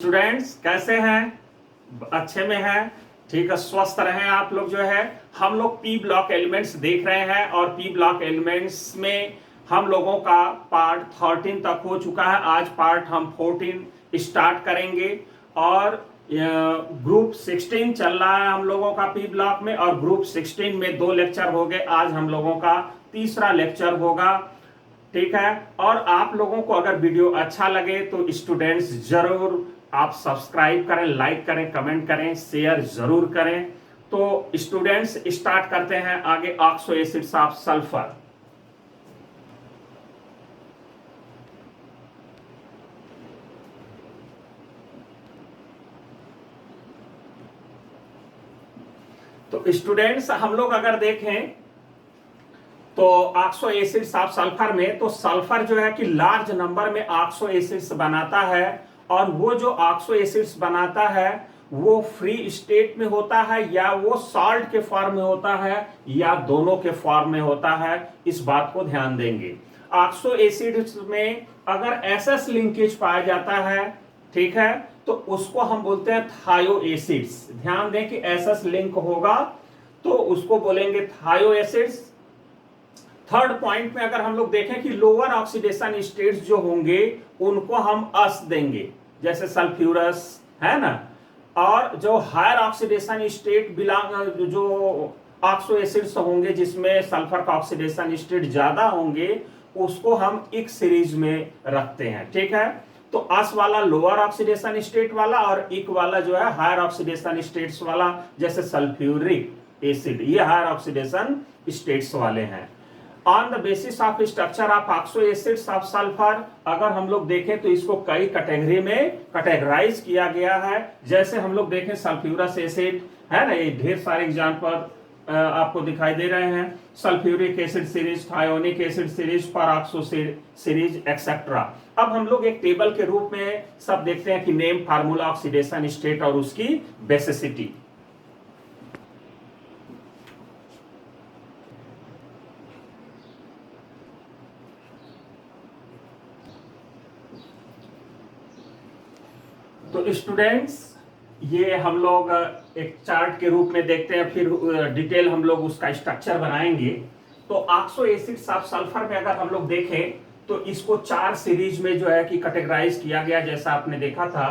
Students कैसे हैं? अच्छे में हैं? ठीक है, स्वस्थ रहें आप लोग। जो है हम लोग पी ब्लॉक एलिमेंट्स देख रहे हैं और पी ब्लॉक एलिमेंट्स में हम लोगों का पार्ट 13 तक हो चुका है। आज पार्ट हम 14 स्टार्ट करेंगे और ग्रुप 16 चल रहा है हम लोगों का पी ब्लॉक में, और ग्रुप 16 में 2 लेक्चर हो गए। आज हम लोगों का तीसरा लेक्चर होगा। ठीक है, और आप लोगों को अगर वीडियो अच्छा लगे तो स्टूडेंट्स जरूर आप सब्सक्राइब करें, लाइक करें, कमेंट करें, शेयर जरूर करें। तो स्टूडेंट्स स्टार्ट करते हैं आगे। Oxo acids of sulphur. तो स्टूडेंट्स हम लोग अगर देखें तो ऑक्सो एसिड्स ऑफ सल्फर में, तो सल्फर जो है कि लार्ज नंबर में ऑक्सो एसिड्स बनाता है, और वो जो ऑक्सो एसिड्स बनाता है वो फ्री स्टेट में होता है या वो सॉल्ट के फॉर्म में होता है या दोनों के फॉर्म में होता है। इस बात को ध्यान देंगे। ऑक्सो एसिड्स में अगर एसएस लिंकेज पाया जाता है, ठीक है, तो उसको हम बोलते हैं थायो एसिड्स। ध्यान दें कि एसएस लिंक होगा तो उसको बोलेंगे थायो एसिड्स। थर्ड पॉइंट में अगर हम लोग देखें कि लोअर ऑक्सीडेशन स्टेट्स जो होंगे उनको हम अस देंगे, जैसे सल्फ्यूरस है ना। और जो हायर ऑक्सीडेशन स्टेट बिलोंग, जो ऑक्सो एसिड्स होंगे जिसमें सल्फर का ऑक्सीडेशन स्टेट ज्यादा होंगे, उसको हम इक सीरीज में रखते हैं। ठीक है, तो अस वाला लोअर ऑक्सीडेशन स्टेट वाला और इक वाला जो है हायर ऑक्सीडेशन स्टेट्स वाला, जैसे सल्फ्यूरिक एसिड, ये हायर ऑक्सीडेशन स्टेट्स वाले हैं। On the basis of structure of oxo acids of sulphur, अगर हम लोग देखें तो इसको कई कैटेगरी में कैटेगराइज किया गया है। जैसे हम लोग देखें सल्फ्यूरस एसिड है ना, ये ढेर सारे एग्जांपल आपको दिखाई दे रहे हैं। Sulphuric acid series, thionic acid series, peroxo series etcetera. अब हम लोग एक टेबल के रूप में सब देखते हैं कि नेम, फार्मूला, ऑक्सीडेशन स्टेट और उसकी बेसिसिटी। तो स्टूडेंट्स ये हम लोग एक चार्ट के रूप में देखते हैं, फिर डिटेल हम लोग उसका स्ट्रक्चर बनाएंगे। तो ऑक्सो एसिड्स ऑफ सल्फर में अगर हम लोग देखें तो इसको 4 सीरीज में जो है कि कैटेगराइज किया गया, जैसा आपने देखा था।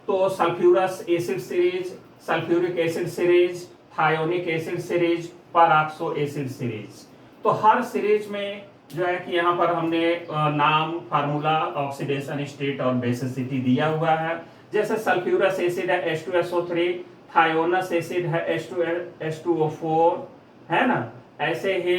तो sulphurous acid series, sulphuric acid series, thionic acid series, peroxo acid series. तो हर सीरीज में जो है कि यहाँ पर हमने नाम, फार्मूला, ऑक्सीडेशन स्टेट और बेसिसिटी दिया हुआ है। जैसे सल्फ्यूरस एसिड है H2SO3, थायोनस एसिड है H2SO4 है ना। ऐसे ही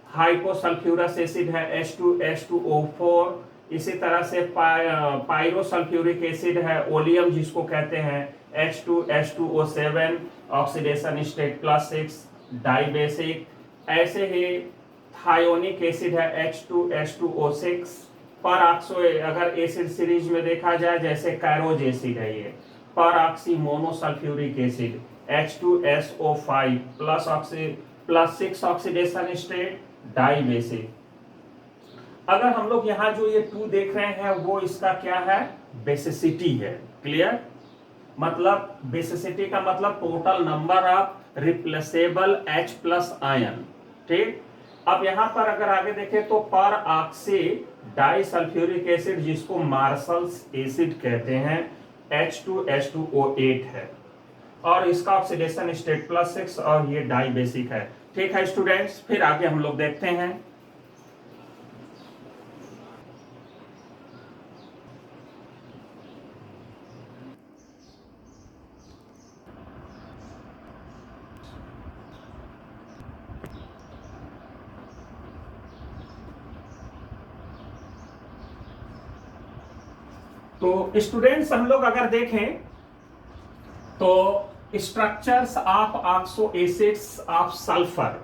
हाइपोसल्फ्यूरस एसिड है H2H2O4। इसी तरह से पायरोसल्फ्यूरिक एसिड है ओलियम, जिसको कहते हैं H2H2O7, ऑक्सीडेशन स्टेट +6, डाइबेसिक। ऐसे ही थायोनिक एसिड है H2H2O6। परऑक्सो अगर एसिड सीरीज में देखा जाए, जैसे कैरोज एसिड है ये, peroxy monosulphuric acid H2SO5 +6 oxidation state, dibasic. अगर हम लोग यहाँ जो ये 2 देख रहे हैं वो इसका क्या है, बेसिसिटी है। क्लियर? मतलब बेसिसिटी का मतलब total number of replaceable H+ ion. ठीक, अब यहां पर अगर आगे देखें तो पर ऑक्सी डाइसल्फ्यूरिक एसिड, जिसको मार्शल्स एसिड कहते हैं, H2H2O8 है, और इसका ऑक्सीडेशन स्टेट +6 और ये डाइबेसिक है। ठीक है स्टूडेंट्स, फिर आगे हम लोग देखते हैं। तो स्टूडेंट्स हम लोग अगर देखें तो structures of oxo acids of sulphur,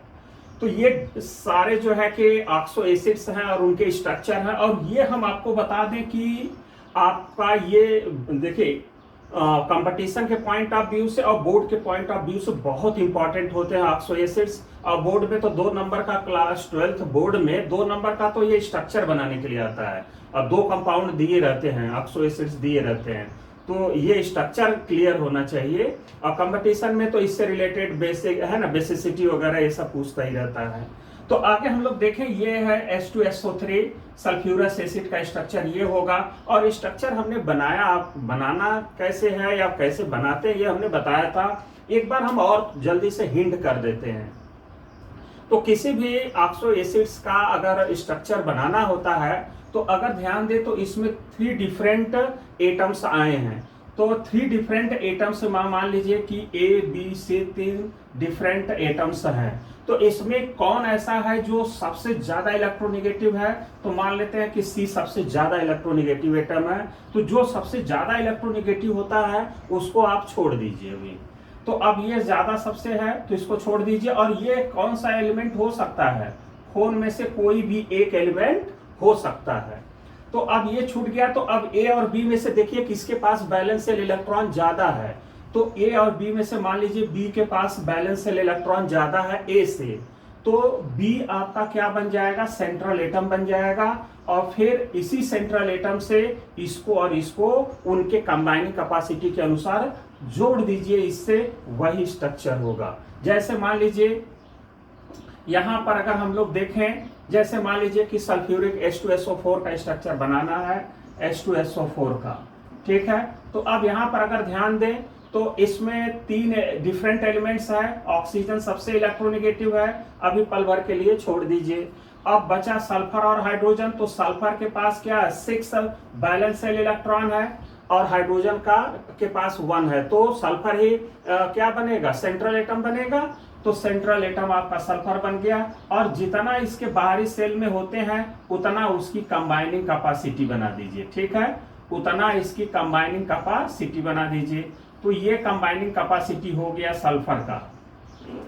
तो ये सारे जो है कि ऑक्सो एसिड्स हैं और उनके स्ट्रक्चर हैं। और ये हम आपको बता दें कि आपका ये देखिए कंपटीशन के पॉइंट ऑफ व्यू से और बोर्ड के पॉइंट ऑफ व्यू से बहुत इंपॉर्टेंट होते हैं ऑक्सो एसिड्स। और बोर्ड में तो 2 नंबर का, क्लास 12th बोर्ड में 2 नंबर का तो ये स्ट्रक्चर बनाने के लिए आता है, और 2 कंपाउंड दिए रहते हैं, ऑक्सो एसिड्स दिए रहते हैं। तो ये स्ट्रक्चर क्लियर होना चाहिए। और कंपटीशन में तो इससे रिलेटेड बेसिक है ना, बेसिसिटी वगैरह ये सब पूछता ही रहता है। तो आगे हम लोग देखें, ये है H2SO3 सल्फ्यूरस एसिड का स्ट्रक्चर ये होगा। और स्ट्रक्चर हमने बनाना कैसे है या कैसे बनाते हैं ये हमने बताया था। एक बार हम और जल्दी से हिंट कर देते हैं। तो किसी भी ऑक्सो एसिड्स का अगर स्ट्रक्चर बनाना होता है तो अगर ध्यान दे तो इसमें 3 डिफरेंट एटम्स आए हैं। तो 3 डिफरेंट एटम्स मान लीजिए कि A B C 3 different atoms हैं। तो इसमें कौन ऐसा है जो सबसे ज्यादा इलेक्ट्रोनेगेटिव है? तो मान लेते हैं कि C सबसे ज्यादा इलेक्ट्रोनेगेटिव एटम है। तो जो सबसे ज्यादा इलेक्ट्रोनेगेटिव होता है उसको आप छोड़ दीजिए अभी। तो अब ये ज्यादा सबसे है तो इसको छोड़ दीजिए। और ये कौन सा एलिमेंट हो सकता है? खून में से कोई भी एक एलिमेंट हो सकता है। तो अब ये छूट गया। तो अब A और B में से देखिए किसके पास बैलेंस सेल इलेक्ट्रॉन ज्यादा है। तो A और B में से मान लीजिए B के पास बैलेंस सेल इलेक्ट्रॉन ज्यादा है A से। तो B आपका क्या बन जाएगा? सेंट्रल एटम बन जाएगा। और फिर इसी सेंट्रल एटम से इसको और इसको उनके कंबाइनिंग कैपेसिटी के अनुसार जोड़ दीजिए, इससे वही स्ट्रक्चर होगा। जैसे मान लीजिए यहां पर अगर हम लोग देखें, जैसे मान लीजिए कि सल्फ्यूरिक H2SO4 का स्ट्रक्चर बनाना है, H2SO4 का, ठीक है। तो अब यहां पर अगर ध्यान दें तो इसमें 3 डिफरेंट एलिमेंट्स है। ऑक्सीजन सबसे इलेक्ट्रोनेगेटिव है, अभी पल भर के लिए छोड़ दीजिए। अब बचा सल्फर और हाइड्रोजन। तो सल्फर के पास क्या है? 6 बैलेंस सेल इलेक्ट्रॉन है और हाइड्रोजन के पास 1 है। तो सल्फर ही क्या बनेगा? सेंट्रल एटम बनेगा। तो सेंट्रल एटम आपका सल्फर बन गया। और जितना इसके बाहरी सेल में होते हैं उतना उसकी कंबाइनिंग कैपेसिटी बना दीजिए, ठीक है। उतना इसकी कंबाइनिंग कैपेसिटी बना दीजिए। तो ये कंबाइनिंग कैपेसिटी हो गया सल्फर का।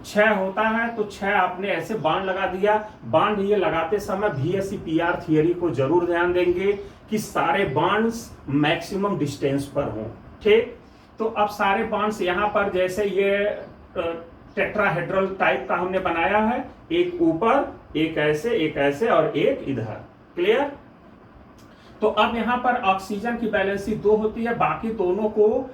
6 होता है तो 6 आपने ऐसे बांड लगा दिया। बांड ये लगाते समय VSEPR थियरी को जरूर ध्यान देंगे कि सारे बांड्स मैक्सिमम डिस्टेंस पर हों, ठीक। तो अब सारे बांड्स यहाँ पर जैसे ये टेट्राहेड्रल टाइप का हमने बनाया है, एक ऊपर, एक ऐसे और एक इधर, क्लियर। तो अब यहाँ पर ऑक्सीजन की बैलेंसी 2 होती है, बाकी दोनों को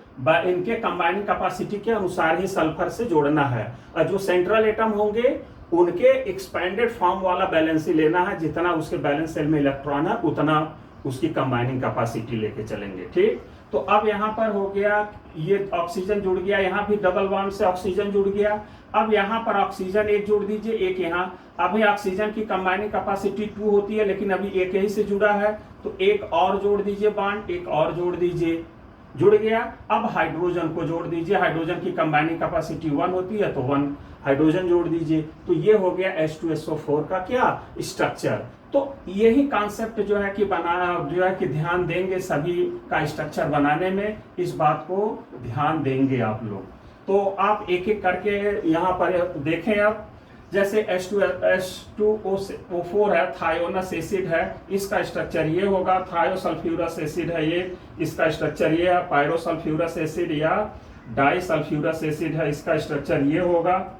इनके कंबाइनिंग कैपेसिटी के अनुसार ही सल्फर से जोड़ना है। और जो सेंट्रल एटम होंगे उनके एक्सपेंडेड फॉर्म वाला बैलेंसी लेना है। जितना उसके बैलेंस सेल में इलेक्ट्रॉन है उतना उसकी कंबाइनिंग कैपेसिटी लेके चलेंगे, ठीक। तो अब यहाँ पर हो गया, ये ऑक्सीजन जुड़ गया, यहाँ भी डबल बॉन्ड से ऑक्सीजन जुड़ गया। अब यहाँ पर ऑक्सीजन एक जोड़ दीजिए, एक यहाँ। अभी ऑक्सीजन की कंबाइनिंग कैपेसिटी 2 होती है लेकिन अभी एक ही से जुड़ा है, तो एक और जोड़ दीजिए बॉन्ड, एक और जोड़ दीजिए, जुड़ गया। अब हाइड्रोजन को जोड़ दीजिए, हाइड्रोजन की कंबाइनिंग कैपेसिटी 1 होती है तो 1 हाइड्रोजन जोड़ दीजिए। तो ये हो गया H2SO4 का क्या स्ट्रक्चर। तो यही कॉन्सेप्ट जो है कि ध्यान देंगे सभी का स्ट्रक्चर बनाने में, इस बात को ध्यान देंगे आप लोग। तो आप एक एक करके यहाँ पर देखें। अब जैसे H2O4 है, थायोनस एसिड है, इसका स्ट्रक्चर ये होगा। थायोसल्फ्यूरस एसिड है ये, इसका स्ट्रक्चर ये है। पायरोसल्फ्यूरस एसिड या डाइसल्फ्यूरस एसिड है, इसका स्ट्रक्चर ये होगा।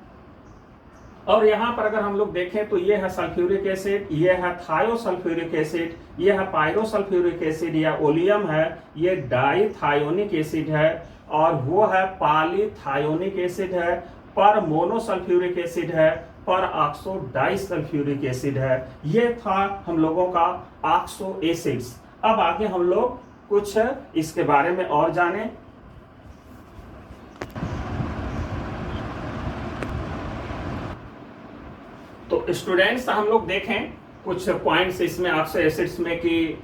और यहाँ पर अगर हम लोग देखें तो ये है सल्फ्यूरिक एसिड, ये है थायोसल्फ्यूरिक एसिड, ये है पायरोसल्फ्यूरिक एसिड या ओलियम है, ये डाइथायोनिक एसिड है, और वो है पॉलीथायोनिक एसिड है, पर मोनोसल्फ्यूरिक एसिड है, पर ऑक्सो डाइसल्फ्यूरिक एसिड है। ये था हम लोगों का ऑक्सो एसिड्स। अब आगे हम लोग कुछ इसके बारे में और जानें। तो स्टूडेंट्स हम लोग देखें कुछ पॉइंट्स इसमें ऑक्सो एसिड्स में कि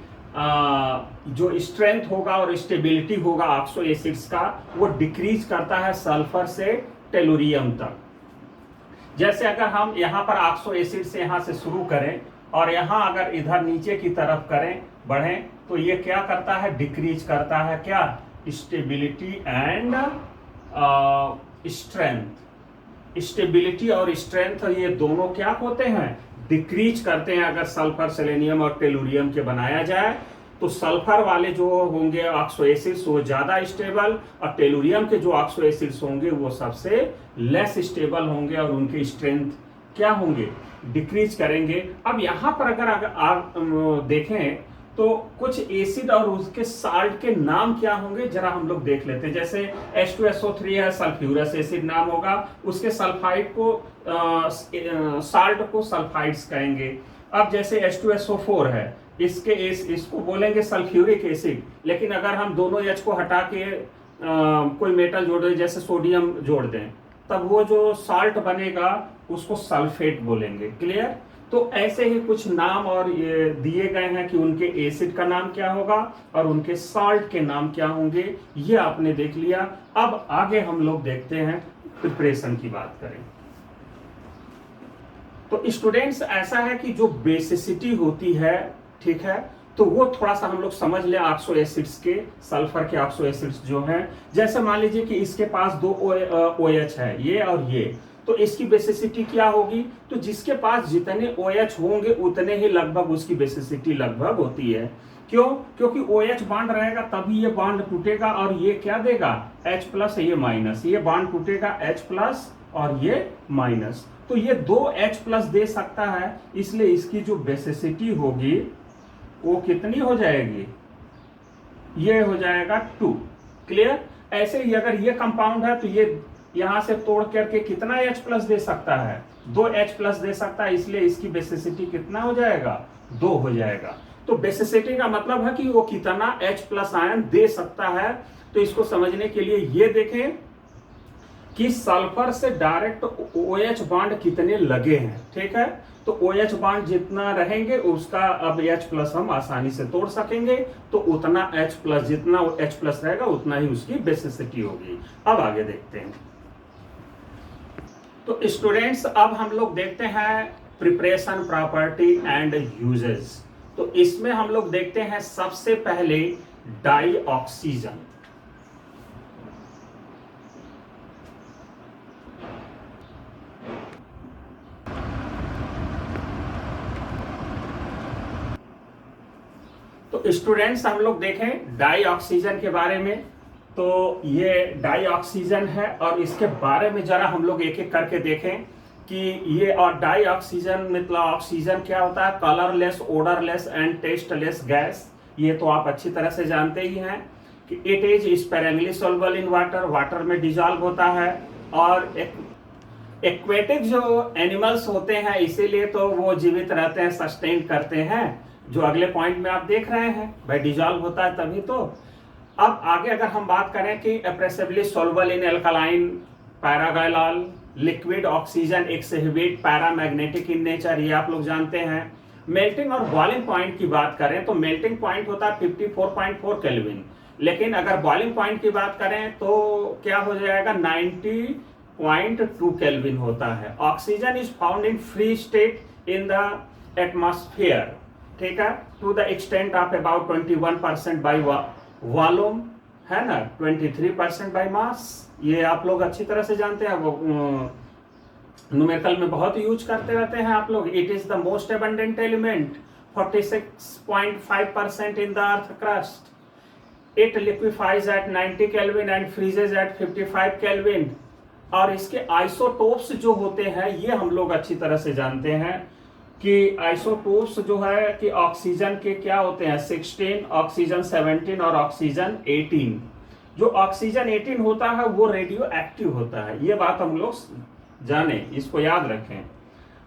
जो स्ट्रेंथ होगा और स्टेबिलिटी होगा ऑक्सो एसिड्स का, वो डिक्रीज करता है सल्फर से टेलुरियम तक। जैसे अगर हम यहाँ पर ऑक्सो एसिड से यहाँ से शुरू करें और यहाँ अगर इधर नीचे की तरफ करें, बढ़ें, तो ये क्या करता है? डिक्रीज करता है क्या? Stability and strength. स्टेबिलिटी और स्ट्रेंथ ये दोनों क्या होते हैं? डिक्रीज करते हैं। अगर सल्फर, सेलेनियम और टेलुरियम के बनाया जाए तो सल्फर वाले जो होंगे ऑक्सो एसिड्स वो ज्यादा स्टेबल, और टेलुरियम के जो ऑक्सो एसिड्स होंगे वो सबसे लेस स्टेबल होंगे और उनके स्ट्रेंथ क्या होंगे? डिक्रीज करेंगे। अब यहाँ पर अगर आप देखें तो कुछ एसिड और उसके साल्ट के नाम क्या होंगे जरा हम लोग देख लेते हैं। जैसे H2SO3 है, सल्फ्यूरस एसिड नाम होगा, उसके सल्फाइड को साल्ट को सल्फाइड्स कहेंगे। अब जैसे H2SO4 है, इसको बोलेंगे सल्फ्यूरिक एसिड, लेकिन अगर हम दोनों H को हटा के कोई मेटल जोड़ दें, जैसे सोडियम जोड़ दें, तब वो जो साल्ट बनेगा उसको सल्फेट बोलेंगे। क्लियर? तो ऐसे ही कुछ नाम और ये दिए गए हैं कि उनके एसिड का नाम क्या होगा और उनके साल्ट के नाम क्या होंगे, ये आपने देख लिया। अब आगे हम लोग देखते हैं प्रिपरेशन की बात करें। तो स्टूडेंट्स, ऐसा है कि जो बेसिसिटी होती है, ठीक है, तो वो थोड़ा सा हम लोग समझ लें। ऑक्सो एसिड्स के, सल्फर के ऑक्सो एसिड्स जो हैं, जैसे मान लीजिए कि इसके पास दो OH है, ये और ये, तो इसकी बेसिसिटी क्या होगी? तो जिसके पास जितने OH होंगे उतने ही लगभग उसकी बेसिसिटी लगभग होती है। क्यों? क्योंकि OH बॉन्ड रहेगा तभी ये बॉन्ड टूटेगा, और ये क्या देगा? H+, ये माइनस, ये बॉन्ड टूटेगा H+ और ये माइनस, तो ये 2 H+ दे सकता है, इसलिए इसकी जो बेसिसिटी होगी वो कितनी हो जाएगी? ये हो जाएगा 2। क्लियर? ऐसे ही अगर ये कंपाउंड है तो ये यहां से तोड़ करके कितना H+ दे सकता है? 2 H+ दे सकता है, इसलिए इसकी बेसिसिटी कितना हो जाएगा? 2 हो जाएगा। तो बेसिसिटी का मतलब है कि वो कितना H+ आयन दे सकता है। तो इसको समझने के लिए ये देखें कि सल्फर से डायरेक्ट OH बॉन्ड कितने लगे हैं। ठीक है, तो OH बॉन्ड जितना रहेंगे उसका अब H+ हम आसानी से तोड़ सकेंगे, तो उतना H+, जितना H+ रहेगा उतना ही उसकी बेसिसिटी होगी। अब आगे देखते हैं। तो स्टूडेंट्स, अब हम लोग देखते हैं प्रिपरेशन, प्रॉपर्टी एंड यूजेस। तो इसमें हम लोग देखते हैं सबसे पहले डाई ऑक्सीजन। तो स्टूडेंट्स, हम लोग देखें डाई ऑक्सीजन के बारे में। तो ये डाई ऑक्सीजन है और इसके बारे में जरा हम लोग एक एक करके देखें कि ये, और डाई ऑक्सीजन मतलब ऑक्सीजन क्या होता है? Colourless, odourless and tasteless gas. ये तो आप अच्छी तरह से जानते ही हैं कि it is sparingly soluble in water, water में डिजॉल्व होता है। और एक्वेटिक जो एनिमल्स होते हैं इसीलिए तो वो जीवित रहते हैं, सस्टेन करते हैं, जो अगले पॉइंट में आप देख रहे हैं, भाई डिजॉल्व होता है तभी तो। अब आगे अगर हम बात करें कि appreciably soluble in alkaline, pyrogallol, liquid oxygen exhibit paramagnetic in nature, ये आप लोग जानते हैं। मेल्टिंग और बॉइलिंग पॉइंट की बात करें तो मेल्टिंग पॉइंट होता है 54.4 केल्विन, लेकिन अगर बॉइलिंग पॉइंट की बात करें तो क्या हो जाएगा? 90.2 केल्विन होता है। Oxygen is found in free state in the atmosphere, ठीक है, to the extent of about 21% by volume, है ना, 23% बाई मास। ये आप लोग अच्छी तरह से जानते हैं, वो न्यूमेरिकल में बहुत यूज करते रहते हैं आप लोग। It is the most abundant element, 46.5% in the earth crust. It liquefies at 90 kelvin and freezes at 55 kelvin. और इसके आइसोटोप्स जो होते हैं ये हम लोग अच्छी तरह से जानते हैं कि आइसोटोप्स जो है कि ऑक्सीजन के क्या होते हैं? 16, ऑक्सीजन 17 और ऑक्सीजन 18। जो ऑक्सीजन 18 होता है वो रेडियो एक्टिव होता है, ये बात हम लोग जाने, इसको याद रखें।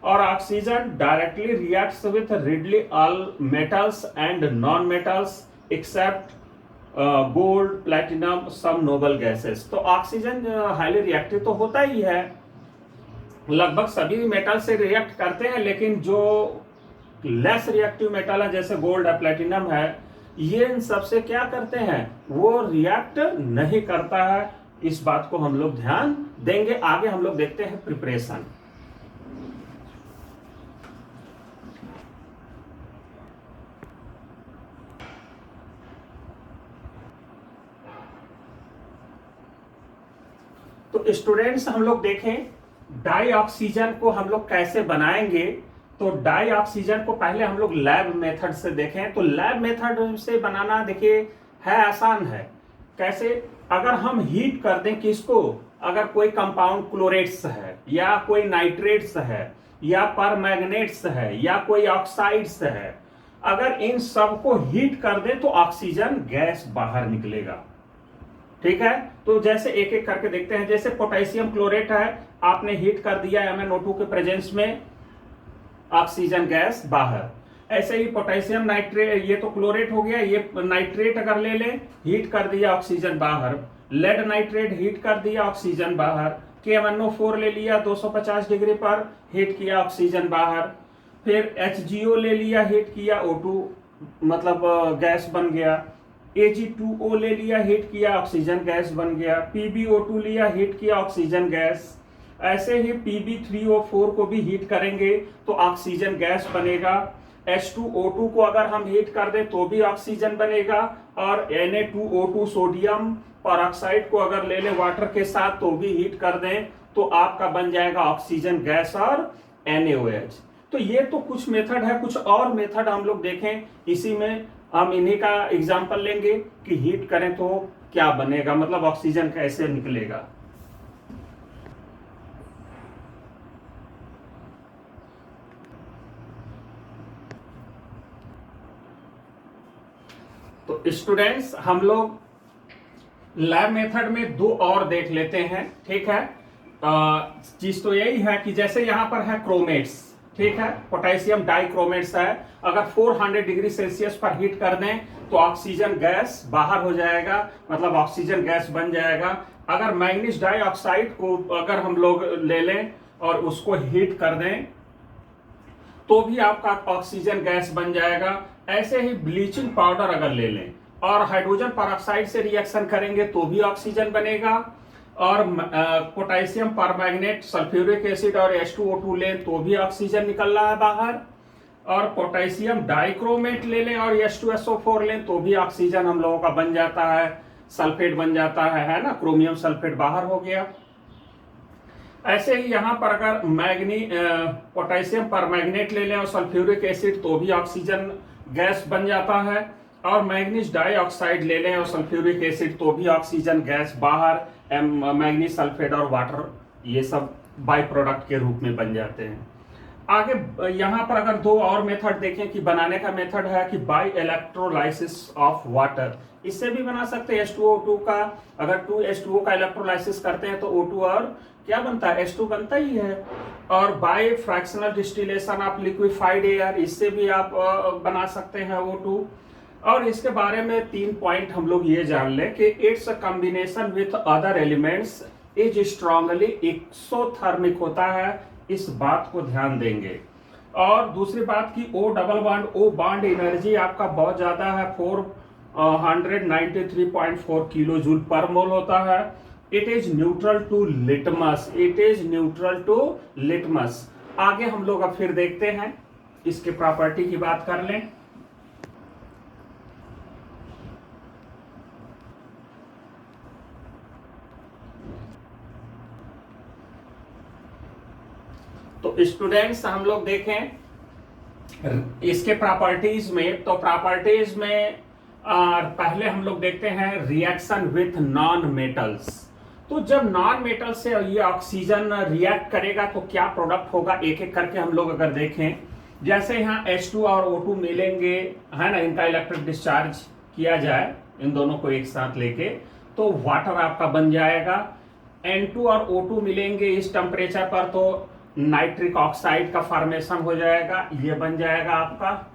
और oxygen directly reacts with readily all metals and non metals except gold, platinum, some noble gases. तो ऑक्सीजन हाईली रिएक्टिव तो होता ही है, लगभग सभी मेटल से रिएक्ट करते हैं, लेकिन जो लेस रिएक्टिव मेटल है जैसे गोल्ड है, प्लैटिनम है, ये इन सबसे क्या करते हैं? वो रिएक्ट नहीं करता है। इस बात को हम लोग ध्यान देंगे। आगे हम लोग देखते हैं प्रिपरेशन। तो स्टूडेंट्स, हम लोग देखें डाई ऑक्सीजन को हम लोग कैसे बनाएंगे। तो डाई ऑक्सीजन को पहले हम लोग लैब मेथड से देखें। तो लैब मेथड से बनाना देखिए है आसान है। कैसे? अगर हम हीट कर दें किसको, अगर कोई कंपाउंड क्लोरेट्स है या कोई नाइट्रेट्स है या परमैंगनेट्स है या कोई ऑक्साइड्स है, अगर इन सबको हीट कर दे तो ऑक्सीजन गैस बाहर निकलेगा। ठीक है, तो जैसे एक एक करके देखते हैं। जैसे पोटेशियम क्लोरेट है, आपने हीट कर दिया MnO2 के प्रेजेंस में, ऑक्सीजन गैस बाहर। ऐसे ही पोटेशियम नाइट्रेट, ये तो क्लोरेट हो गया, ये नाइट्रेट अगर ले लें, हीट कर दिया ऑक्सीजन बाहर। लेड नाइट्रेट हीट कर दिया ऑक्सीजन बाहर। KMnO4 ले लिया 250 डिग्री पर, हीट किया ऑक्सीजन बाहर। फिर HgO ले लिया, हीट किया, O2 मतलब गैस बन गया। Ag2O ले लिया, हीट किया, ऑक्सीजन गैस बन गया। PbO2 लिया, हीट किया, ऑक्सीजन गैस। ऐसे ही Pb3O4 को भी हीट करेंगे तो ऑक्सीजन गैस बनेगा। H2O2 को अगर हम हीट कर दें तो भी ऑक्सीजन बनेगा। और Na2O2 सोडियम परऑक्साइड को अगर ले लें वाटर के साथ तो भी हीट कर दें तो आपका बन जाएगा ऑक्सीजन गैस और NaOH। तो ये तो कुछ मेथड है, कुछ और मेथड हम लोग देखें इसी में, हम इन्हीं का एग्जांपल लेंगे कि हीट करें तो क्या बनेगा, मतलब ऑक्सीजन कैसे निकलेगा। तो स्टूडेंट्स, हम लोग लैब मेथड में दो और देख लेते हैं। ठीक है, चीज तो यही है कि जैसे यहां पर है क्रोमेट्स, ठीक है, पोटेशियम डाइक्रोमेट्स है। अगर 400 डिग्री सेल्सियस पर हीट कर दें तो ऑक्सीजन गैस बाहर हो जाएगा, मतलब ऑक्सीजन गैस बन जाएगा। अगर मैग्नीज डाइऑक्साइड को अगर हम लोग ले लें और उसको हीट कर दें तो भी आपका ऑक्सीजन गैस बन जाएगा। ऐसे ही ब्लीचिंग पाउडर अगर ले लें और हाइड्रोजन परऑक्साइड से रिएक्शन करेंगे तो भी ऑक्सीजन बनेगा। और पोटेशियम परमैंगनेट, सल्फ्यूरिक एसिड और H2O2 लें तो भी ऑक्सीजन निकल रहा है बाहर। और पोटेशियम डाइक्रोमेट ले लें और H2SO4 लें तो भी ऑक्सीजन हम लोगों का बन जाता है, सल्फेट बन जाता है ना, क्रोमियम सल्फेट बाहर हो गया। ऐसे ही यहां पर अगर पोटेशियम परमैंगनेट ले लें और सल्फ्यूरिक एसिड तो भी ऑक्सीजन गैस बन जाता है। और मैग्नीज डाइऑक्साइड ले लें और सल्फ्यूरिक एसिड तो भी ऑक्सीजन गैस बाहर। मैग्नीज सल्फेट और वाटर ये सब बाय प्रोडक्ट के रूप में बन जाते हैं। आगे यहां पर अगर दो और मेथड देखें कि बनाने का मेथड है कि बाय इलेक्ट्रोलाइसिस ऑफ वाटर, इससे भी बना सकते हैं H2O2 का। अगर 2H2O का इलेक्ट्रोलाइसिस करते हैं तो O2 और क्या बनता है, H2 बनता ही है। और by fractional distillation of liquefied air, इससे भी आप बना सकते हैं O2। और इसके बारे में 3 पॉइंट हम लोग ये जान लें कि it's combination with other elements is strongly exothermic होता है, इस बात को ध्यान देंगे। और दूसरी बात की O बॉन्ड एनर्जी आपका बहुत ज्यादा है, 493.4 किलो जूल पर मोल होता है। It is neutral to litmus. आगे हम लोग अब फिर देखते हैं, इसके प्रॉपर्टी की बात कर लें। तो स्टूडेंट्स, हम लोग देखें इसके प्रॉपर्टीज में, तो प्रॉपर्टीज में पहले हम लोग देखते हैं रिएक्शन विथ नॉन मेटल्स। तो जब नॉन मेटल से ये ऑक्सीजन रिएक्ट करेगा तो क्या प्रोडक्ट होगा, एक एक करके हम लोग अगर देखें। जैसे यहाँ H2 और O2 मिलेंगे, है ना, इनका इलेक्ट्रिक डिस्चार्ज किया जाए इन दोनों को एक साथ लेके तो वाटर आपका बन जाएगा। N2 और O2 मिलेंगे इस टेम्परेचर पर तो नाइट्रिक ऑक्साइड का फॉर्मेशन हो जाएगा, ये बन जाएगा आपका।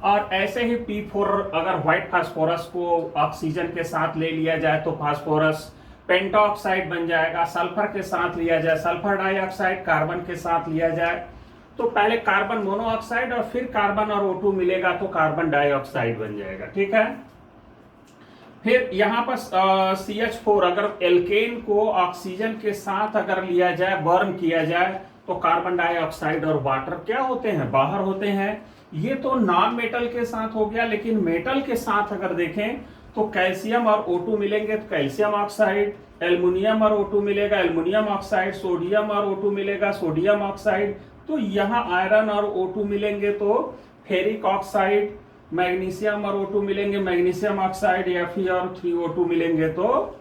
और ऐसे ही P4 अगर व्हाइट फास्फोरस को ऑक्सीजन के साथ ले लिया जाए तो फास्फोरस पेंटाऑक्साइड बन जाएगा। सल्फर के साथ लिया जाए सल्फर डाइऑक्साइड, कार्बन के साथ लिया जाए तो पहले कार्बन मोनोऑक्साइड और फिर कार्बन और O2 मिलेगा तो कार्बन डाइऑक्साइड बन जाएगा। ठीक है, फिर यहाँ पर CH4 अगर एल्केन को ऑक्सीजन के साथ अगर लिया जाए, बर्न किया जाए तो कार्बन डाइऑक्साइड और वाटर क्या होते हैं, बाहर होते हैं। ये तो नॉन मेटल के साथ हो गया, लेकिन मेटल के साथ अगर देखें तो कैल्शियम और O2 मिलेंगे तो कैल्शियम ऑक्साइड, एल्युमिनियम और O2 मिलेगा एल्युमिनियम ऑक्साइड, सोडियम और O2 मिलेगा सोडियम ऑक्साइड। तो यहाँ आयरन और O2 मिलेंगे तो फेरिक ऑक्साइड, मैग्नीशियम और O2 मिलेंगे मैग्नीशियम ऑक्साइड, Fe और 3O2 मिलेंगे तो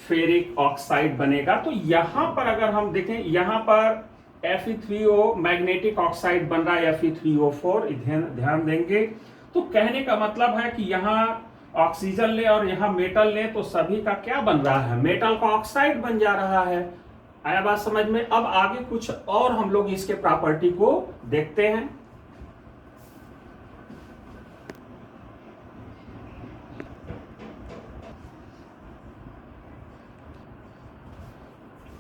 फेरिक ऑक्साइड बनेगा। तो यहाँ पर अगर हम देखें, यहाँ पर Fe3O मैग्नेटिक ऑक्साइड बन रहा है, Fe3O4 ध्यान देंगे। तो कहने का मतलब है कि यहाँ ऑक्सीजन ले और यहाँ मेटल ले तो सभी का क्या बन रहा है, मेटल का ऑक्साइड बन जा रहा है। आया बात समझ में। अब आगे कुछ और हम लोग इसके प्रॉपर्टी को देखते हैं।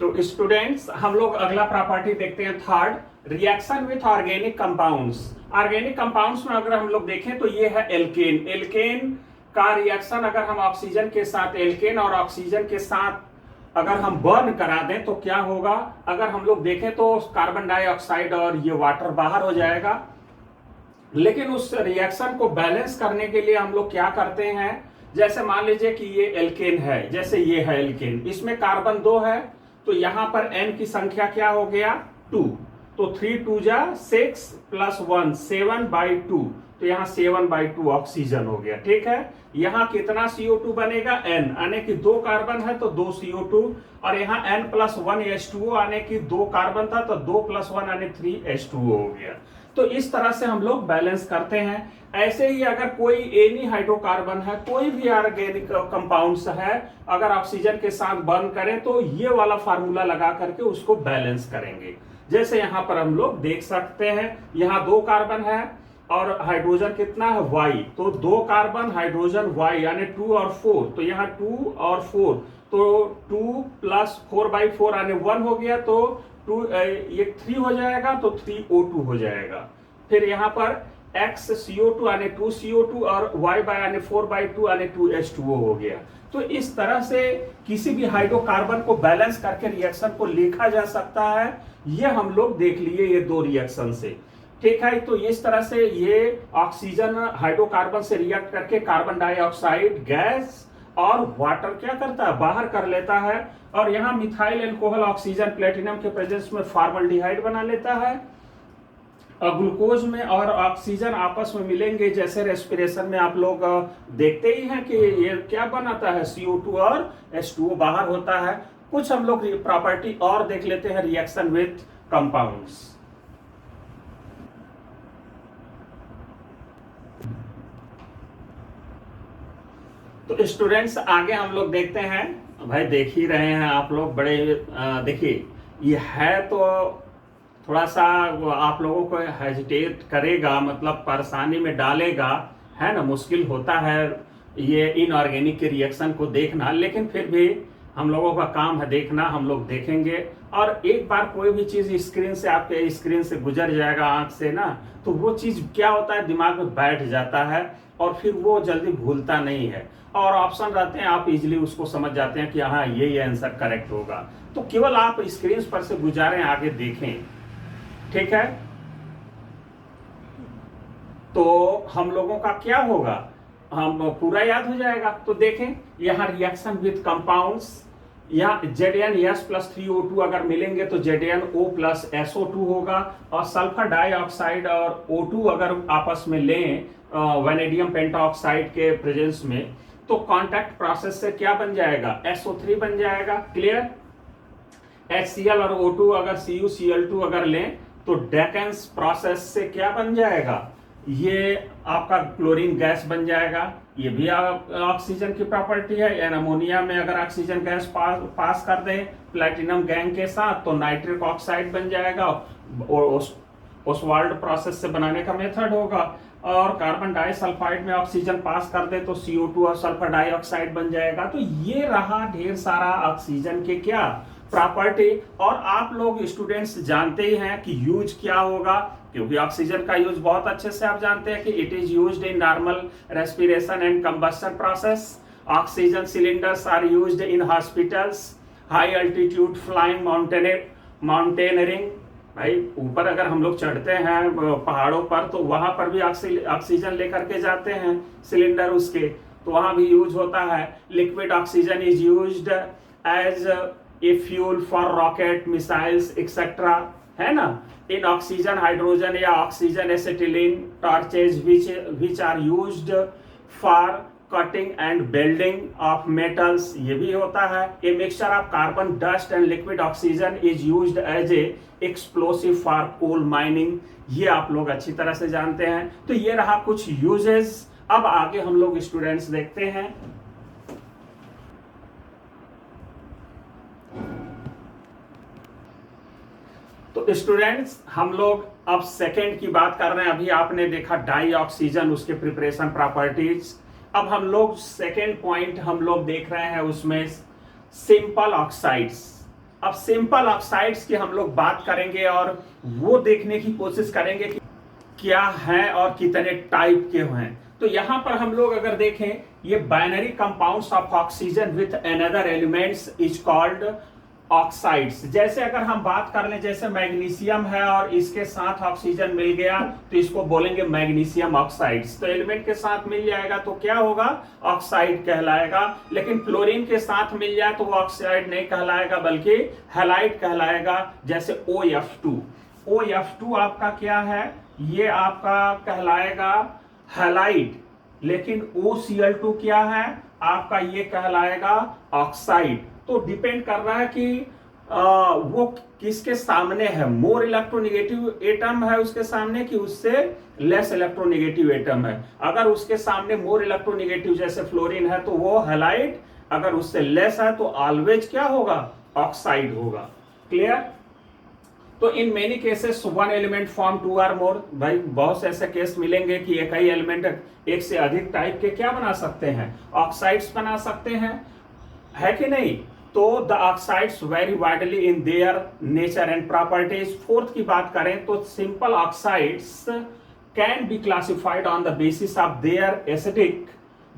तो स्टूडेंट्स हम लोग अगला प्रॉपर्टी देखते हैं, third, reaction with organic compounds. Organic compounds में अगर हम लोग देखें तो ये है एल्केन। एल्केन का रिएक्शन अगर हम ऑक्सीजन के साथ, एल्केन और ऑक्सीजन के साथ अगर हम बर्न करा दें तो क्या होगा, अगर हम लोग देखें तो कार्बन डाइऑक्साइड और ये वाटर बाहर हो जाएगा। लेकिन उस रिएक्शन को बैलेंस करने के लिए हम लोग क्या करते हैं, जैसे मान लीजिए कि ये एल्केन है, जैसे ये है एल्केन, इसमें कार्बन 2 है, तो यहां पर n की संख्या क्या हो गया 2, तो 3 2 जा 6 प्लस 1 7/2, तो यहाँ 7/2 ऑक्सीजन हो गया। ठीक है, यहाँ कितना CO2 बनेगा n, आने की 2 कार्बन है तो 2 CO2, और यहाँ n+1 H2O आने की 2 कार्बन था तो 2+1 आने 3 H2O हो गया। तो इस तरह से हम लोग बैलेंस करते हैं। ऐसे ही अगर कोई एनी हाइड्रोकार्बन है, कोई भी ऑर्गेनिक कंपाउंड्स है, अगर ऑक्सीजन के साथ बर्न करें तो ये वाला फार्मूला लगा करके उसको बैलेंस करेंगे। जैसे यहाँ पर हम लोग देख सकते हैं, यहाँ 2 कार्बन है और हाइड्रोजन कितना है Y, तो 2 कार्बन हाइड्रोजन Y यानी 2 और 4, तो यहाँ 2 और 4, तो 2 + 4/4 यानी 1 हो गया, तो 2 ये 3 हो जाएगा, तो 3O2 हो जाएगा। फिर यहाँ पर X CO2 यानी 2 CO2 और Y यानी 4/2 यानी 2 H2O हो गया। तो इस तरह से किसी भी हाइड्रोकार्बन को बैलेंस करके रिएक्शन को लिखा जा सकता है। ये हम लोग देख लिए ये 2 रिएक्शन से। ठीक है, तो इस तरह से ये ऑक्सीजन हाइड्रोकार्बन से रिएक्ट करके कार्बन डाइऑक्साइड गैस और वाटर क्या करता है, बाहर कर लेता है, और यहाँ मिथाइल अल्कोहल ऑक्सीजन प्लेटिनम के प्रेजेंस में फॉर्मल्डिहाइड बना लेता है। और ग्लूकोज में और ऑक्सीजन आपस में मिलेंगे, जैसे रेस्पिरेशन में आप लोग देखते ही हैं कि ये क्या बनाता है, CO2 और H2O बाहर होता है। कुछ हम लोग प्रॉपर्टी और देख लेते हैं रिएक्शन विथ कंपाउंड्स। तो स्टूडेंट्स आगे हम लोग देखते हैं, भाई देख ही रहे हैं आप लोग, बड़े देखिए ये है तो थोड़ा सा आप लोगों को हेजिटेट करेगा, मतलब परेशानी में डालेगा, है ना, मुश्किल होता है ये इनऑर्गेनिक के रिएक्शन को देखना, लेकिन फिर भी हम लोगों का काम है देखना, हम लोग देखेंगे। और एक बार कोई भी चीज़ स्क्रीन से, आपके स्क्रीन से गुजर जाएगा आंख से ना, तो वो चीज़ क्या होता है दिमाग में बैठ जाता है और फिर वो जल्दी भूलता नहीं है, और ऑप्शन रहते हैं आप इजीली उसको समझ जाते हैं कि हाँ ये आंसर करेक्ट होगा। तो केवल आप स्क्रीन पर से गुजारें, आगे देखें। ठीक है, तो हम लोगों का क्या होगा, हम पूरा याद हो जाएगा। तो देखें यहाँ रिएक्शन विथ कंपाउंड्स, यहाँ ZnS + 3O2 अगर मिलेंगे तो ZnO + SO2 होगा, और सल्फर डाइऑक्साइड और O2 अगर आपस में लें वैनेडियम पेंटाऑक्साइड के प्रेजेंस में, तो कांटेक्ट प्रोसेस से क्या बन जाएगा, SO3 बन जाएगा। क्लियर, HCl और O2 अगर CuCl2 अगर लें तो डेकेंस प्रोसेस से क्या बन जाएगा, ये आपका क्लोरीन गैस बन जाएगा। ये भी ऑक्सीजन की प्रॉपर्टी है। एन अमोनिया में अगर ऑक्सीजन गैस पास कर दें प्लैटिनम गैंग के साथ तो नाइट्रिक ऑक्साइड बन जाएगा, और ओसवाल्ड प्रोसेस से बनाने का मेथड होगा। और कार्बन डाइसल्फाइड में ऑक्सीजन पास कर दे तो CO2 और सल्फर डाइऑक्साइड बन जाएगा। तो ये रहा ढेर सारा ऑक्सीजन के क्या प्रॉपर्टी। और आप लोग स्टूडेंट्स जानते ही हैं कि यूज क्या होगा, क्योंकि ऑक्सीजन का यूज बहुत अच्छे से आप जानते हैं कि it is used in normal respiration and combustion process. Oxygen cylinders are used in hospitals, high altitude flying mountaineering. भाई ऊपर अगर हम लोग चढ़ते हैं पहाड़ों पर तो वहां पर भी ऑक्सीजन लेकर के जाते हैं सिलेंडर उसके, तो वहां भी यूज होता है। Liquid oxygen is used as a fuel for rocket, missiles etcetera, है ना। इन ऑक्सीजन हाइड्रोजन या oxygen acetylene torches which are used for cutting and welding of metals, ये भी होता है। A mixture of carbon dust and liquid oxygen is used as a explosive for coal mining, ये आप लोग अच्छी तरह से जानते हैं। तो ये रहा कुछ यूजेस। अब आगे हम लोग स्टूडेंट्स देखते हैं। तो स्टूडेंट्स हम लोग अब सेकेंड की बात कर रहे हैं। अभी आपने देखा डाई ऑक्सीजन, उसके प्रिपरेशन प्रॉपर्टीज। अब हम लोग सेकेंड पॉइंट हम लोग देख रहे हैं उसमें सिंपल ऑक्साइड्स। अब सिंपल ऑक्साइड्स की हम लोग बात करेंगे और वो देखने की कोशिश करेंगे कि क्या है और कितने टाइप के हैं। तो यहां पर हम लोग अगर देखें, ये binary compounds of oxygen with another elements is called oxides. जैसे अगर हम बात कर लें, जैसे मैग्नीशियम है और इसके साथ ऑक्सीजन मिल गया तो इसको बोलेंगे मैग्नीशियम ऑक्साइड्स। तो एलिमेंट के साथ मिल जाएगा तो क्या होगा, ऑक्साइड कहलाएगा। लेकिन क्लोरीन के साथ मिल जाए तो वो ऑक्साइड नहीं कहलाएगा बल्कि हैलाइड कहलाएगा। जैसे OF2, OF2 आपका क्या है, ये आपका कहलाएगा हैलाइड। लेकिन OCl2 क्या है आपका, ये कहलाएगा ऑक्साइड। तो डिपेंड कर रहा है कि वो किसके सामने है, मोर इलेक्ट्रोनेगेटिव एटम है उसके सामने कि उससे लेस इलेक्ट्रोनेगेटिव एटम है। अगर उसके सामने मोर इलेक्ट्रोनेगेटिव जैसे फ्लोरीन है तो वो हैलाइड, अगर उससे लेस है तो ऑलवेज क्या होगा, ऑक्साइड होगा। क्लियर। तो in many cases one element form two or more, भाई बहुत से ऐसे केस मिलेंगे कि एक ही एलिमेंट एक से अधिक टाइप के क्या बना सकते हैं, ऑक्साइड्स बना सकते हैं, है कि नहीं। तो the oxides very widely in their nature and properties. Fourth की बात करें तो simple oxides can be classified on the basis of their acidic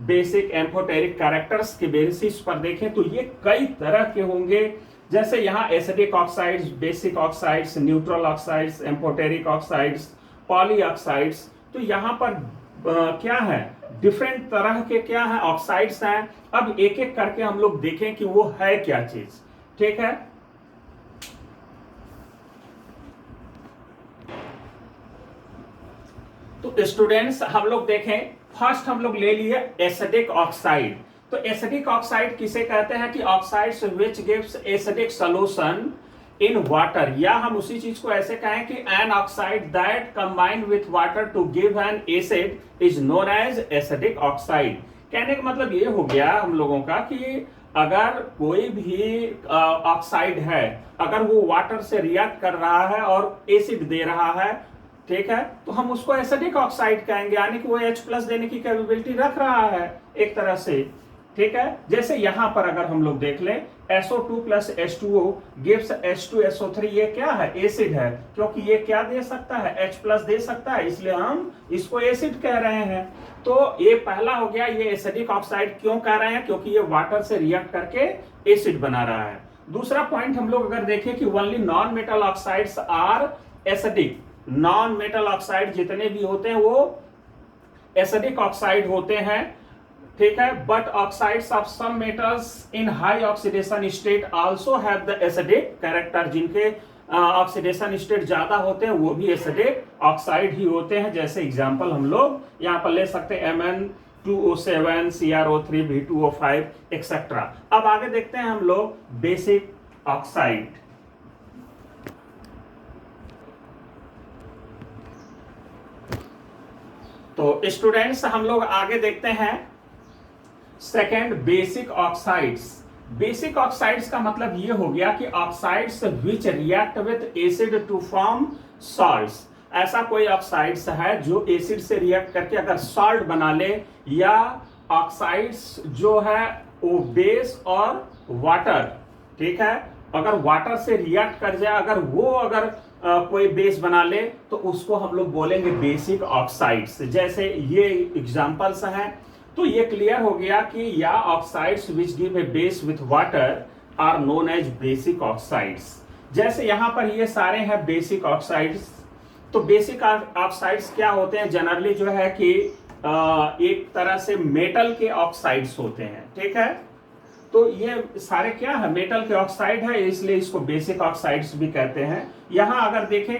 basic amphoteric characters के बेसिस पर देखें तो ये कई तरह के होंगे। जैसे यहाँ acidic oxides, basic oxides, neutral oxides, amphoteric oxides, poly oxides. तो यहाँ पर क्या है, डिफरेंट तरह के क्या है ऑक्साइड्स हैं। अब एक एक करके हम लोग देखें कि वो है क्या चीज। ठीक है। तो स्टूडेंट्स हम लोग देखें, फर्स्ट हम लोग ले लिए एसिडिक ऑक्साइड। तो एसिडिक ऑक्साइड किसे कहते हैं कि oxides which gives acidic solution in water, या हम उसी चीज को ऐसे कहें कि an oxide that combine with water to give an acid is known as acidic oxide. कहने का मतलब ये हो गया हम लोगों का कि अगर कोई भी ऑक्साइड है, अगर वो वाटर से रिएक्ट कर रहा है और एसिड दे रहा है, ठीक है, तो हम उसको एसिडिक ऑक्साइड कहेंगे, यानी कि वो H+ देने की कैपेबिलिटी रख रहा है एक तरह से। ठीक है। जैसे यहां पर अगर हम लोग देख लें, SO2 + H2O गिव्स H2SO3, ये क्या है, एसिड है, क्योंकि ये क्या दे सकता है, H+ दे सकता है, इसलिए हम इसको एसिड कह रहे हैं। तो ये पहला हो गया, ये एसिडिक ऑक्साइड क्यों कह रहे हैं, क्योंकि ये वाटर से रिएक्ट करके एसिड बना रहा है। दूसरा पॉइंट हम लोग अगर देखें कि only non metal oxides are acidic. Non metal oxide जितने भी होते हैं वो एसिडिक ऑक्साइड होते हैं। ठीक है। But oxides of some metals in high oxidation state also have the acidic character. जिनके ऑक्सीडेशन स्टेट ज्यादा होते हैं वो भी एसिडिक ऑक्साइड ही होते हैं। जैसे एग्जांपल हम लोग यहां पर ले सकते हैं Mn2O7, CrO3, V2O5 एक्सेट्रा। अब आगे देखते हैं हम लोग बेसिक ऑक्साइड। तो स्टूडेंट्स हम लोग आगे देखते हैं second, basic oxides. Basic oxides का मतलब ये हो गया कि oxides which react with acid to form salts. ऐसा कोई ऑक्साइड्स है जो एसिड से रिएक्ट करके अगर सॉल्ट बना ले, या ऑक्साइड्स जो है वो बेस और वाटर, ठीक है, अगर वाटर से रिएक्ट कर जाए, अगर वो कोई बेस बना ले तो उसको हम लोग बोलेंगे बेसिक ऑक्साइड्स। जैसे ये एग्जांपल्स हैं। तो ये क्लियर हो गया कि या oxides which give a base with water are known as basic oxides. जैसे यहां पर ये सारे हैं बेसिक ऑक्साइड्स। तो बेसिक ऑक्साइड्स क्या होते हैं, जनरली जो है कि एक तरह से मेटल के ऑक्साइड्स होते हैं। ठीक है। तो ये सारे क्या है, मेटल के ऑक्साइड है, इसलिए इसको बेसिक ऑक्साइड्स भी कहते हैं। यहां अगर देखें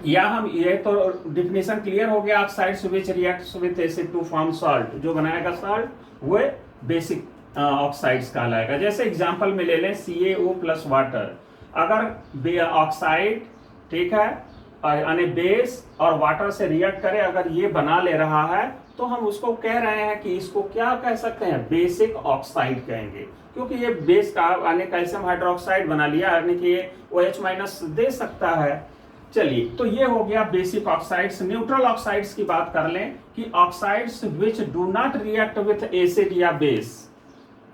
या हम ये तो डिफिनेशन क्लियर हो गया, oxides which reacts with acid to form salt, जो बनाएगा सॉल्ट वो बेसिक ऑक्साइड्स कहलाएगा। जैसे एग्जांपल में ले लें CaO प्लस वाटर, अगर ऑक्साइड ठीक है यानी बेस और वाटर से रिएक्ट करे, अगर ये बना ले रहा है तो हम उसको कह रहे हैं कि इसको क्या कह सकते हैं, बेसिक ऑक्साइड कहेंगे, क्योंकि ये बेस का यानी कैल्शियम हाइड्रोक्साइड बना लिया, यानी कि ये OH माइनस दे सकता है। चलिए, तो ये हो गया बेसिक ऑक्साइड्स। न्यूट्रल ऑक्साइड्स की बात कर लें कि oxides which do not react with acid या बेस,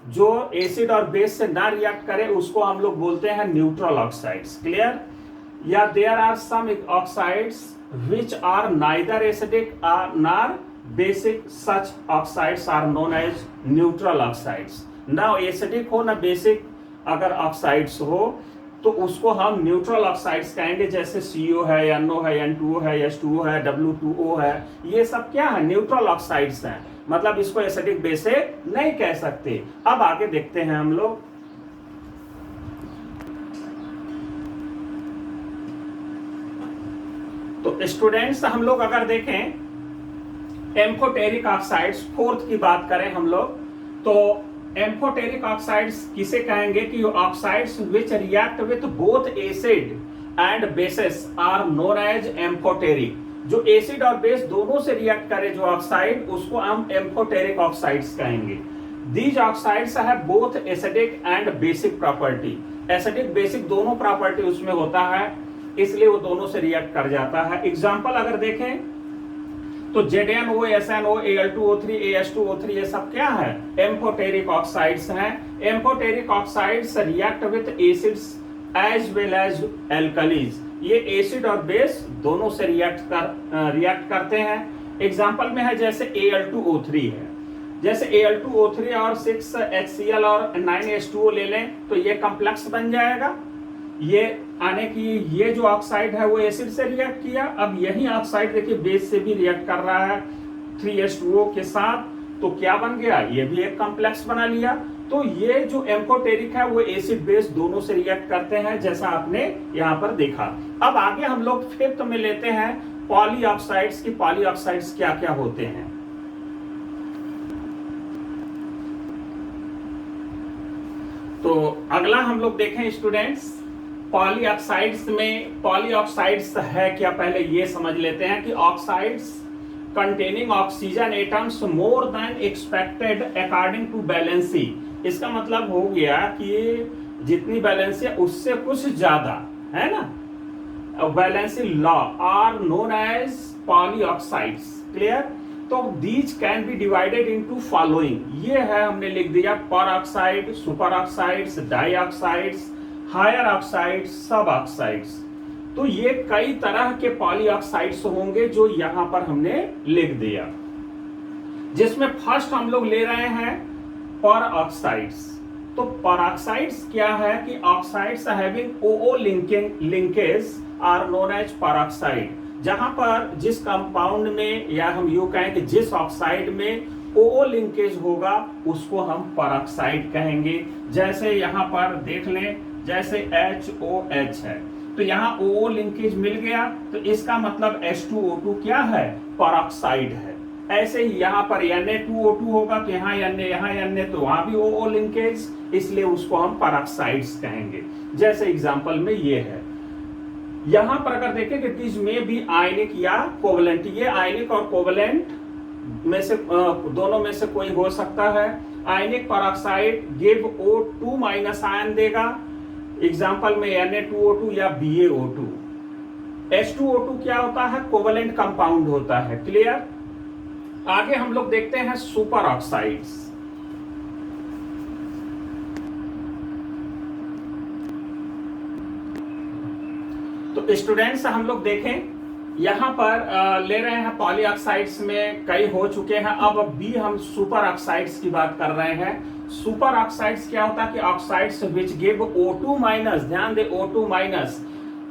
जो एसिड और बेस से ना रिएक्ट करे उसको हम लोग बोलते हैं न्यूट्रल ऑक्साइड्स। क्लियर? या there are some oxides which are neither acidic nor basic, such oxides are known as neutral oxides. ना एसिडिक हो ना बेसिक अगर ऑक्साइड्स हो तो उसको हम न्यूट्रल ऑक्साइड्स कहेंगे, जैसे CO है, NO है, N2O है, H2O है, W2O है, ये सब क्या है, न्यूट्रल ऑक्साइड्स हैं, मतलब इसको एसिडिक बेसिक नहीं कह सकते। अब आगे देखते हैं हम लोग। तो स्टूडेंट्स हम लोग अगर देखें एम्फोटेरिक ऑक्साइड्स, फोर्थ की बात करें हम लोग, तो एम्फोटेरिक ऑक्साइड्स किसे कहेंगे कि oxides which react with both acid and bases are known as amphoteric. जो एसिड और बेस दोनों से रिएक्ट करे जो ऑक्साइड, उसको हम एम्फोटेरिक ऑक्साइड्स कहेंगे। These oxides have both acidic and basic property. Acidic basic दोनों प्रॉपर्टी उसमें होता है, इसलिए वो दोनों से रिएक्ट कर जाता है। एग्जाम्पल अगर देखें तो ZnO, SnO, Al2O3, AH2O3 ये सब क्या है, एम्फोटेरिक ऑक्साइड्स हैं। Amphoteric oxides react with acids as well as alkalis. ये एसिड और बेस दोनों से रिएक्ट करते हैं। एग्जांपल में है जैसे Al2O3 है, जैसे Al2O3 और 6HCl और 9H2O ले लें तो ये कॉम्प्लेक्स बन जाएगा। ये आने की ये जो ऑक्साइड है वो एसिड से रिएक्ट किया, अब यही ऑक्साइड देखिए बेस से भी रिएक्ट कर रहा है 3H2O के साथ, तो क्या बन गया, ये भी एक कॉम्प्लेक्स बना लिया। तो ये जो एम्फोटेरिक है वो एसिड बेस दोनों से रिएक्ट करते हैं, जैसा आपने यहाँ पर देखा। अब आगे हम लोग फिफ्थ में लेते हैं पॉलीऑक्साइड्स की पॉलीऑक्साइड्स क्या क्या होते हैं। तो अगला हम लोग देखें स्टूडेंट्स, पॉलीऑक्साइड्स में पॉलीऑक्साइड्स है क्या, पहले ये समझ लेते हैं कि oxides containing oxygen atoms more than expected according to valency. इसका मतलब हो गया कि जितनी वैलेंसी है उससे कुछ ज्यादा है ना, valency law are known as polyoxides. Clear? तो these can be divided into following, ये है हमने लिख दिया, peroxide, superoxides, dioxides, higher oxides, suboxides. तो ये कई तरह के पॉलीऑक्साइड्स होंगे जो यहां पर हमने लिख दिया, जिसमें फर्स्ट हम लोग ले रहे हैं पर ऑक्साइड्स। तो पर ऑक्साइड्स क्या है कि oxides having OO linkage are known as peroxide. जहां पर जिस कंपाउंड में, या हम यूं कहें कि जिस ऑक्साइड में OO लिंकेज होगा उसको हम पर ऑक्साइड कहेंगे। जैसे यहां पर देख लें, जैसे HOH है तो यहाँ OO लिंकेज मिल गया, तो इसका मतलब H2O2 क्या है, पर ऑक्साइड है। ऐसे ही यहाँ पर Na2O2 होगा तो यहाँ Na तो वहां भी OO लिंकेज, इसलिए उसको हम पर ऑक्साइड्स कहेंगे। जैसे एग्जांपल में ये है, यहां पर अगर देखें कि दिस में भी आयनिक या कोवलेंट, ये आयनिक और कोवलेंट में से दोनों में से कोई हो सकता है। आयनिक पर oxide give O2 minus ion देगा, एग्जाम्पल में Na2O2 या BaO2। H2O2 क्या होता है, कोवलेंट कंपाउंड होता है। क्लियर? आगे हम लोग देखते हैं सुपर ऑक्साइड्स। तो स्टूडेंट्स हम लोग देखें, यहां पर ले रहे हैं पॉलीऑक्साइड्स में कई हो चुके हैं, अब भी हम सुपर ऑक्साइड्स की बात कर रहे हैं। सुपर ऑक्साइड्स क्या होता है कि oxides which give O2 minus, ध्यान दे O2 minus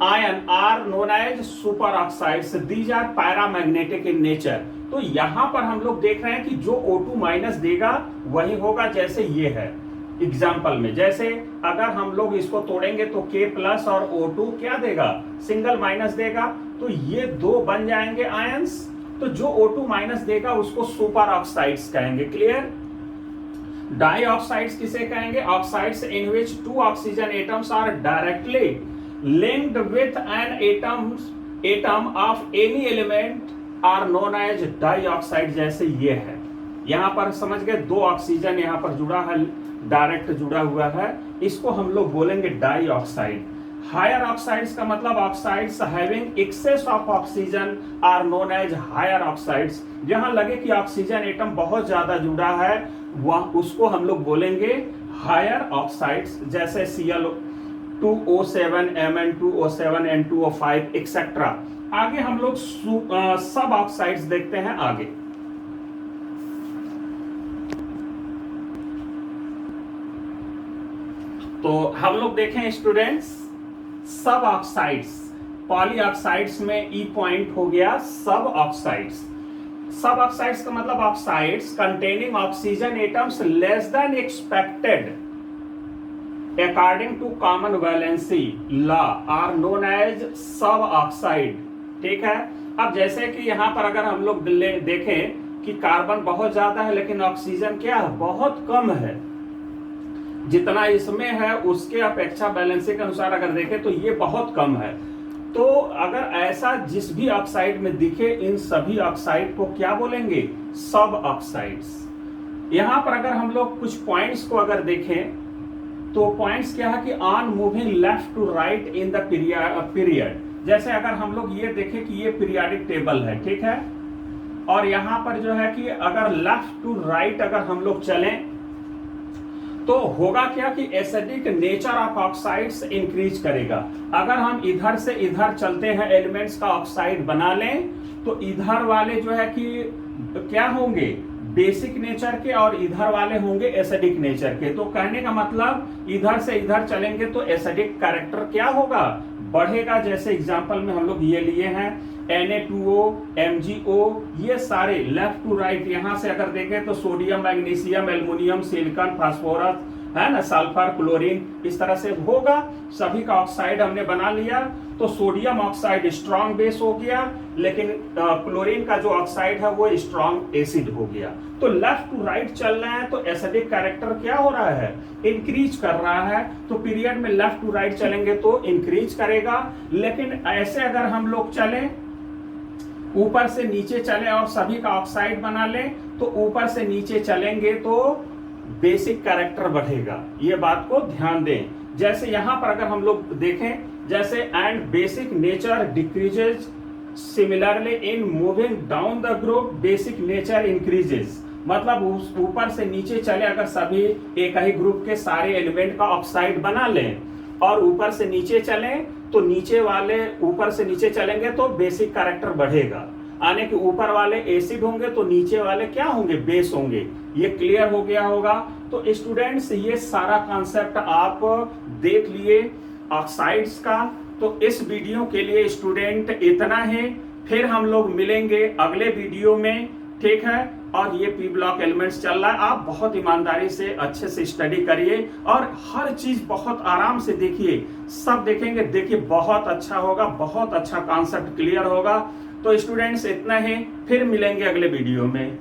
ion are known as super oxides, these are paramagnetic in nature. तो यहां पर हम लोग देख रहे हैं कि जो O2 माइनस देगा वही होगा, जैसे ये है एग्जाम्पल में जैसे अगर हम लोग इसको तोड़ेंगे तो K प्लस और O2 क्या देगा, सिंगल माइनस देगा, तो ये दो बन जाएंगे आयंस। तो जो O2 माइनस देगा उसको सुपर ऑक्साइड्स कहेंगे। क्लियर। डाई ऑक्साइड्स किसे कहेंगे, oxides in which 2 oxygen atoms are directly linked with an atom of any element are known as dioxide. जैसे ये है, यहां पर समझ गए, 2 ऑक्सीजन यहां पर जुड़ा है, डायरेक्ट जुड़ा हुआ है, इसको हम लोग बोलेंगे डाई ऑक्साइड। हायर ऑक्साइड्स का मतलब oxides having excess of oxygen are known as higher oxides. जहां लगे कि ऑक्सीजन एटम बहुत ज्यादा जुड़ा है वह उसको हम लोग बोलेंगे हायर ऑक्साइड्स, जैसे Cl2O7, Mn2O7, N2O5 एक्सेट्रा। आगे हम लोग सब ऑक्साइड्स देखते हैं आगे। तो हम लोग देखें स्टूडेंट्स, सब ऑक्साइड्स, पॉलीऑक्साइड्स में ई पॉइंट हो गया सब ऑक्साइड्स। सब ऑक्साइड्स का मतलब oxides containing oxygen atoms less than expected according to common valency law are known as suboxide. ठीक है। अब जैसे कि यहां पर अगर हम लोग देखें कि कार्बन बहुत ज्यादा है लेकिन ऑक्सीजन क्या है, बहुत कम है, जितना इसमें है उसके अपेक्षा बैलेंसिंग के अनुसार अगर देखें तो ये बहुत कम है। तो अगर ऐसा जिस भी ऑक्साइड में दिखे, इन सभी ऑक्साइड को क्या बोलेंगे, सब ऑक्साइड्स। यहां पर अगर हम लोग कुछ पॉइंट्स को अगर देखें तो पॉइंट्स क्या है कि on moving left to right in the period. जैसे अगर हम लोग ये देखें कि ये पीरियोडिक टेबल है, ठीक है, और यहां पर जो है कि अगर लेफ्ट टू राइट अगर हम लोग चलें तो होगा क्या कि acidic nature of oxides increase करेगा। अगर हम इधर से इधर चलते हैं, एलिमेंट्स का ऑक्साइड बना लें, तो इधर वाले जो है कि क्या होंगे, बेसिक नेचर के, और इधर वाले होंगे एसिडिक नेचर के। तो कहने का मतलब इधर से इधर चलेंगे तो एसिडिक कैरेक्टर क्या होगा, बढ़ेगा। जैसे एग्जांपल में हम लोग ये लिए हैं Na2O, MgO, ये सारे लेफ्ट टू राइट, यहां से अगर देखें तो sodium, magnesium, aluminium, silicon, phosphorus, है ना, सल्फर, क्लोरीन, इस तरह से होगा। सभी का ऑक्साइड हमने बना लिया। तो सोडियम ऑक्साइड स्ट्रॉन्ग बेस हो गया, लेकिन क्लोरीन का जो ऑक्साइड है वो स्ट्रॉन्ग एसिड हो गया। तो लेफ्ट टू राइट चल रहे हैं तो एसिडिक कैरेक्टर क्या हो रहा है, इंक्रीज कर रहा है। तो पीरियड में लेफ्ट टू राइट चलेंगे तो इंक्रीज करेगा। लेकिन ऐसे अगर हम लोग चलें, ऊपर से नीचे चले और सभी का ऑक्साइड बना लें, तो ऊपर से नीचे चलेंगे तो बेसिक कैरेक्टर बढ़ेगा। ये बात को ध्यान दें। जैसे यहां पर अगर हम लोग देखें, जैसे and basic nature decreases, similarly in moving down the group basic nature increases. मतलब उस ऊपर से नीचे चले, अगर सभी एक ही ग्रुप के सारे एलिमेंट का ऑक्साइड बना लें और ऊपर से नीचे चलें, तो नीचे वाले ऊपर से नीचे चलेंगे तो बेसिक कैरेक्टर बढ़ेगा। आने के ऊपर वाले एसिड होंगे तो नीचे वाले क्या होंगे, बेस होंगे। ये क्लियर हो गया होगा। तो स्टूडेंट्स ये सारा कॉन्सेप्ट आप देख लिए ऑक्साइड्स का। तो इस वीडियो के लिए स्टूडेंट इतना ही, फिर हम लोग मिलेंगे अगले वीडियो में, ठीक है। और ये पी ब्लॉक एलिमेंट्स चल रहा है, आप बहुत ईमानदारी से अच्छे से स्टडी करिए और हर चीज बहुत आराम से देखिए। सब देखेंगे, देखिए बहुत अच्छा होगा, बहुत अच्छा कॉन्सेप्ट क्लियर होगा। तो स्टूडेंट्स इतना ही, फिर मिलेंगे अगले वीडियो में।